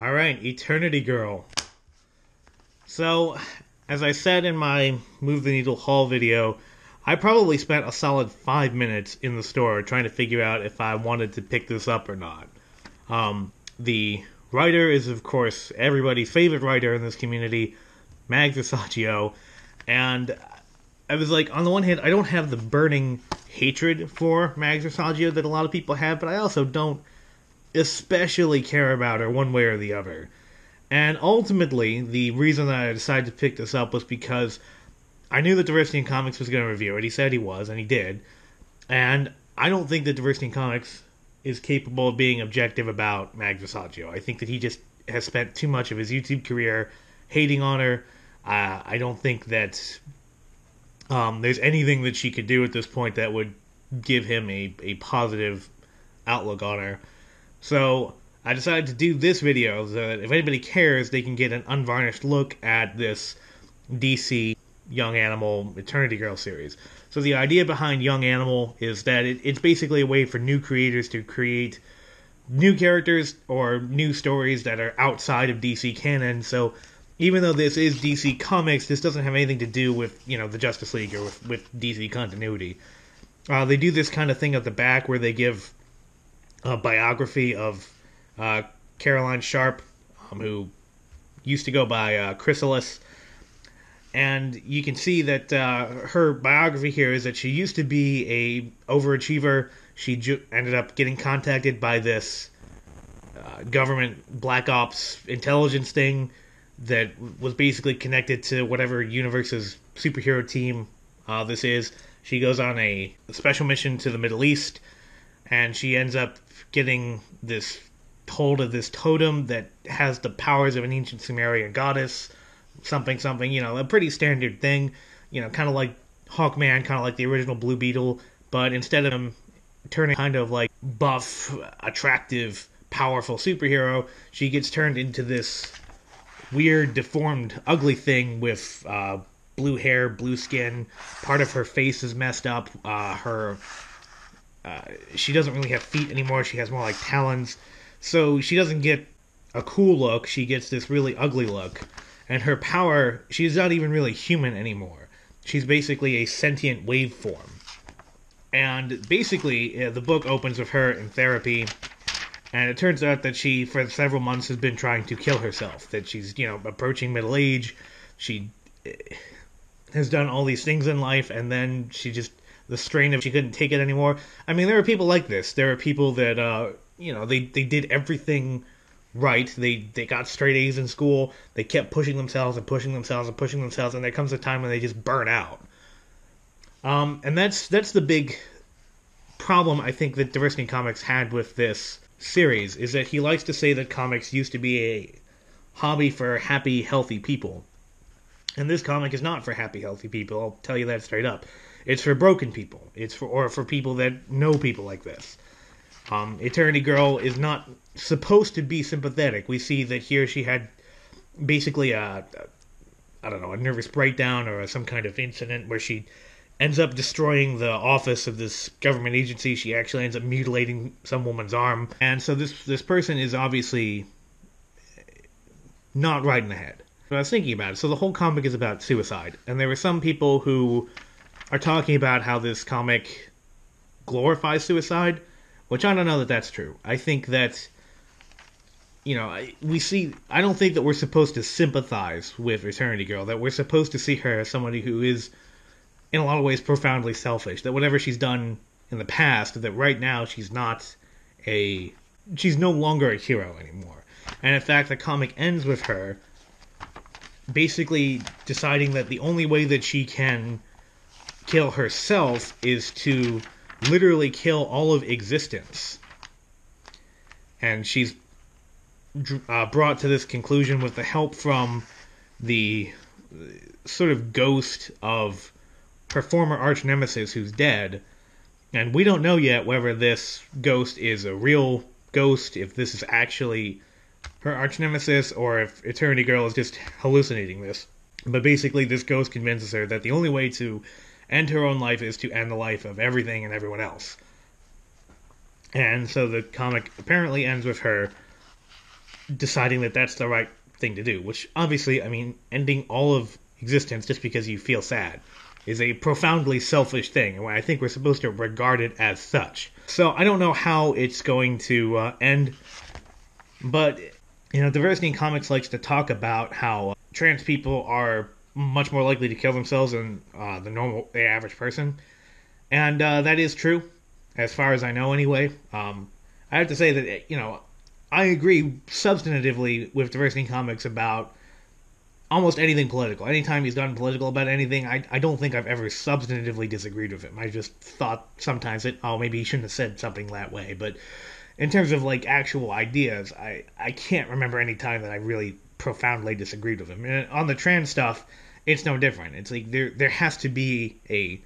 Alright, Eternity Girl. So, as I said in my Move the Needle haul video, I probably spent a solid 5 minutes in the store trying to figure out if I wanted to pick this up or not. The writer is, of course, everybody's favorite writer in this community, Mags Visaggio, and I was like, on the one hand, I don't have the burning hatred for Mags Visaggio that a lot of people have, but I also don't especially care about her one way or the other. And ultimately, the reason that I decided to pick this up was because I knew that Diversity in Comics was going to review it. He said he was, and he did. And I don't think that Diversity in Comics is capable of being objective about Mags Visaggio. I think that he just has spent too much of his YouTube career hating on her. I don't think that there's anything that she could do at this point that would give him a positive outlook on her. So I decided to do this video so that if anybody cares, they can get an unvarnished look at this DC Young Animal Eternity Girl series. So the idea behind Young Animal is that it's basically a way for new creators to create new characters or new stories that are outside of DC canon. So even though this is DC Comics, this doesn't have anything to do with, the Justice League or with DC continuity. They do this kind of thing at the back where they give a biography of Caroline Sharp, who used to go by Chrysalis. And you can see that her biography here is that she used to be a overachiever. She ended up getting contacted by this government black ops intelligence thing that was basically connected to whatever universe's superhero team this is. She goes on a special mission to the Middle East, and she ends up getting this hold of this totem that has the powers of an ancient Sumerian goddess, something, a pretty standard thing, kind of like Hawkman, kind of like the original Blue Beetle, but instead of him turning kind of like buff, attractive, powerful superhero, she gets turned into this weird, deformed, ugly thing with blue hair, blue skin. Part of her face is messed up. She doesn't really have feet anymore. She has more like talons. So she doesn't get a cool look. She gets this really ugly look. And her power, she's not even really human anymore. She's basically a sentient waveform. And basically, the book opens with her in therapy. And it turns out that she, for several months, has been trying to kill herself. That she's, approaching middle age. She has done all these things in life, and then the strain of she couldn't take it anymore. I mean, there are people like this. There are people that, they did everything right. They got straight A's in school. They kept pushing themselves and pushing themselves and pushing themselves, and there comes a time when they just burn out. And that's the big problem I think that Diversity in Comics had with this series, is that he likes to say that comics used to be a hobby for happy, healthy people. And this comic is not for happy, healthy people. I'll tell you that straight up. It's for broken people. It's for people that know people like this. Eternity Girl is not supposed to be sympathetic. We see that here she had basically a nervous breakdown or some kind of incident where she ends up destroying the office of this government agency. She actually ends up mutilating some woman's arm. And so this person is obviously not right in the head. But I was thinking about it. So the whole comic is about suicide. And there were some people who are talking about how this comic glorifies suicide, which I don't know that that's true. I think that, I don't think that we're supposed to sympathize with Eternity Girl, that we're supposed to see her as somebody who is, in a lot of ways, profoundly selfish, that whatever she's done in the past, that right now she's no longer a hero anymore. And in fact, the comic ends with her basically deciding that the only way that she can kill herself is to literally kill all of existence. And she's brought to this conclusion with the help from the sort of ghost of her former arch nemesis who's dead. And we don't know yet whether this ghost is a real ghost, if this is actually her arch nemesis, or if Eternity Girl is just hallucinating this. But basically, this ghost convinces her that the only way to end her own life is to end the life of everything and everyone else. And so the comic apparently ends with her deciding that that's the right thing to do. Which obviously, I mean, ending all of existence just because you feel sad is a profoundly selfish thing, and I think we're supposed to regard it as such. So I don't know how it's going to end, but diversity in comics likes to talk about how trans people are much more likely to kill themselves than the average person, and that is true, as far as I know, anyway. I have to say that I agree substantively with diversity in comics about almost anything political. Anytime he's gotten political about anything, I don't think I've ever substantively disagreed with him. I just thought sometimes that, maybe he shouldn't have said something that way. But in terms of like actual ideas, I can't remember any time that I really profoundly disagreed with him. And on the trans stuff, it's no different. It's like there has to be a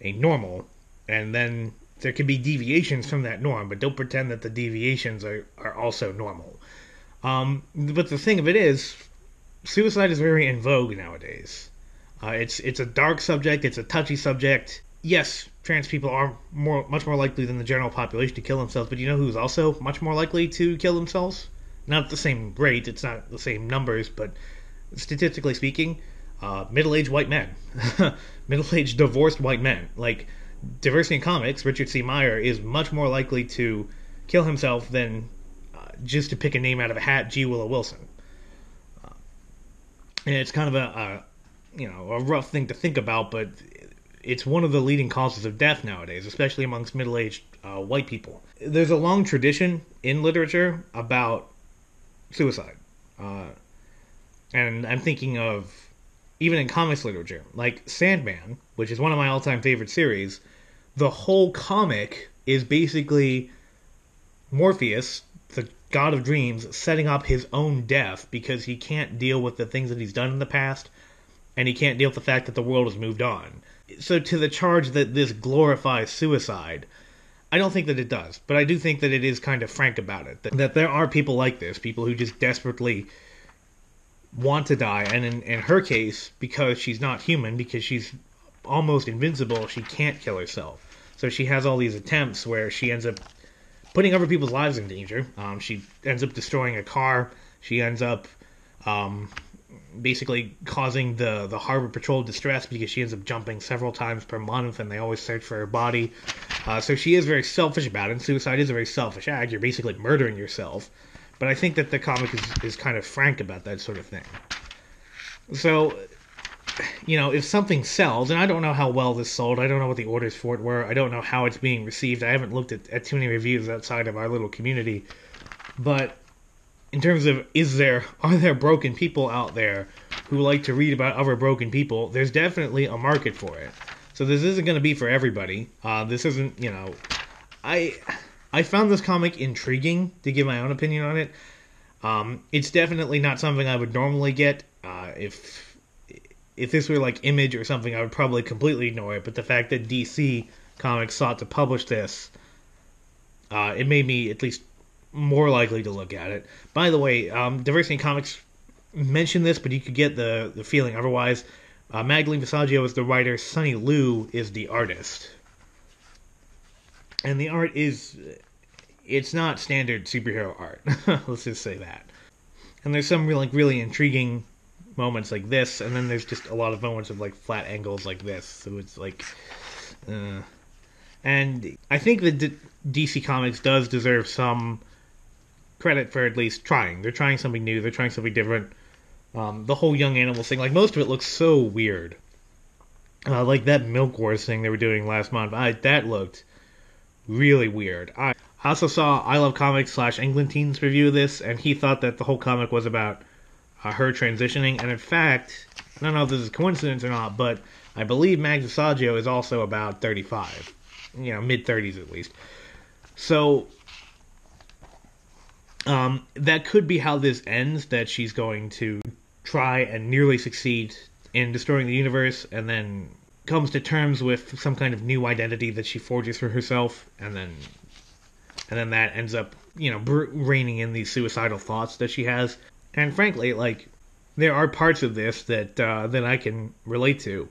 normal, and then there can be deviations from that norm, but don't pretend that the deviations are also normal. But the thing of it is, suicide is very in vogue nowadays. It's a dark subject. It's a touchy subject. Yes, trans people are much more likely than the general population to kill themselves, but you know who's also much more likely to kill themselves? Not at the same rate. It's not the same numbers, but statistically speaking, middle-aged white men. Middle-aged divorced white men. Like, diversity in comics, Richard C. Meyer is much more likely to kill himself than, just to pick a name out of a hat, G. Willow Wilson. And it's kind of a rough thing to think about, but it's one of the leading causes of death nowadays, especially amongst middle-aged white people. There's a long tradition in literature about suicide. And I'm thinking of, even in comics literature, like Sandman, which is one of my all-time favorite series. The whole comic is basically Morpheus, the god of dreams, setting up his own death because he can't deal with the things that he's done in the past, and he can't deal with the fact that the world has moved on. So to the charge that this glorifies suicide, I don't think that it does, but I do think that it is kind of frank about it, that there are people like this, people who just desperately want to die, and in her case, because she's not human, because she's almost invincible, she can't kill herself. So she has all these attempts where she ends up putting other people's lives in danger. She ends up destroying a car. She ends up basically causing the Harbor Patrol distress because she ends up jumping several times per month, and they always search for her body. So she is very selfish about it, and suicide is a very selfish act. You're basically murdering yourself. But I think that the comic is kind of frank about that sort of thing. So, if something sells, and I don't know how well this sold, I don't know what the orders for it were, I don't know how it's being received, I haven't looked at too many reviews outside of our little community, but in terms of are there broken people out there who like to read about other broken people, there's definitely a market for it. So this isn't going to be for everybody. This isn't, I found this comic intriguing, to give my own opinion on it. It's definitely not something I would normally get. If this were like Image or something, I would probably completely ignore it. But the fact that DC Comics sought to publish this, it made me at least more likely to look at it. By the way, Diversity in Comics mentioned this, but you could get the feeling otherwise. Mags Visaggio is the writer, Sonny Liew is the artist. And the art it's not standard superhero art. Let's just say that. And there's some really intriguing moments like this, and then there's just a lot of moments of like flat angles like this. So it's like, and I think that DC Comics does deserve some credit for at least trying. They're trying something new. They're trying something different. The whole Young Animals thing, like most of it looks so weird. Like that Milk Wars thing they were doing last month, that looked really weird. I also saw I Love Comics / England Teens review of this, and he thought that the whole comic was about her transitioning, and in fact, I don't know if this is coincidence or not, but I believe Mags Visaggio is also about 35. Mid-30s at least. So, that could be how this ends, that she's going to try and nearly succeed in destroying the universe, and then comes to terms with some kind of new identity that she forges for herself, and then that ends up, reining in these suicidal thoughts that she has. And frankly, like, there are parts of this that I can relate to.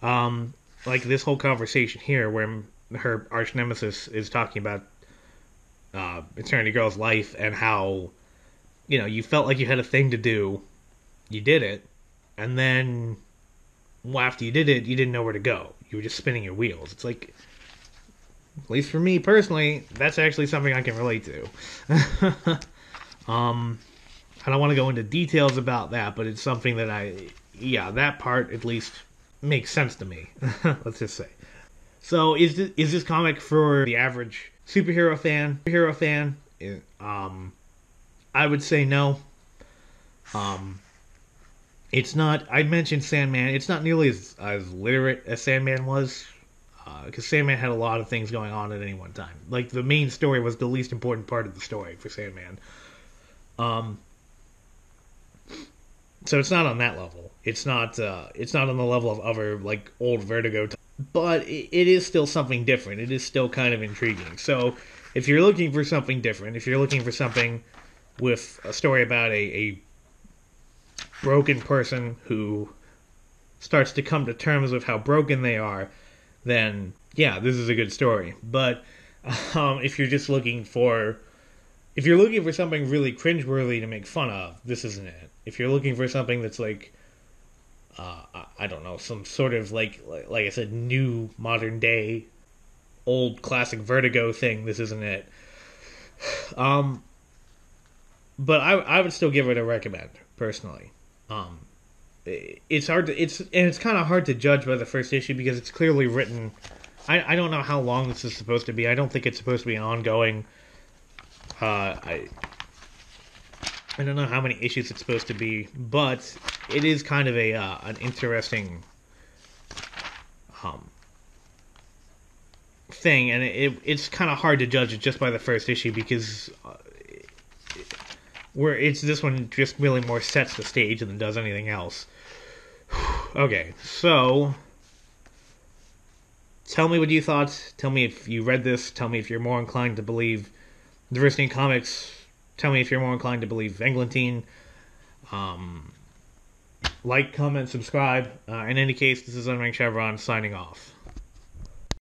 Like this whole conversation here where her arch nemesis is talking about Eternity Girl's life and how you felt like you had a thing to do, you did it, and then after you did it, you didn't know where to go. You were just spinning your wheels. It's like, at least for me personally, that's actually something I can relate to. I don't want to go into details about that, but it's something that that part at least makes sense to me. Let's just say. So, is this comic for the average superhero fan? I would say no. It's not. I mentioned Sandman. It's not nearly as literate as Sandman was, because Sandman had a lot of things going on at any one time. Like, the main story was the least important part of the story for Sandman. So it's not on that level. It's not on the level of other, like, old Vertigo. But it is still something different. It is still kind of intriguing. So if you're looking for something different, if you're looking for something with a story about a broken person who starts to come to terms with how broken they are, then yeah, this is a good story. But if you're just looking for something really cringeworthy to make fun of, this isn't it. If you're looking for something that's like, I don't know, some sort of like I said, new modern day, old classic Vertigo thing, this isn't it. But I would still give it a recommend personally. It's kind of hard to judge by the first issue because it's clearly written. I don't know how long this is supposed to be. I don't think it's supposed to be ongoing. I don't know how many issues it's supposed to be, but it is kind of an interesting thing, and it's kind of hard to judge it just by the first issue because this one just really more sets the stage than does anything else. Okay, so tell me what you thought. Tell me if you read this. Tell me if you're more inclined to believe Diversity in Comics. Tell me if you're more inclined to believe Eglantine. Like, comment, subscribe. In any case, this is Unranked Chevron signing off.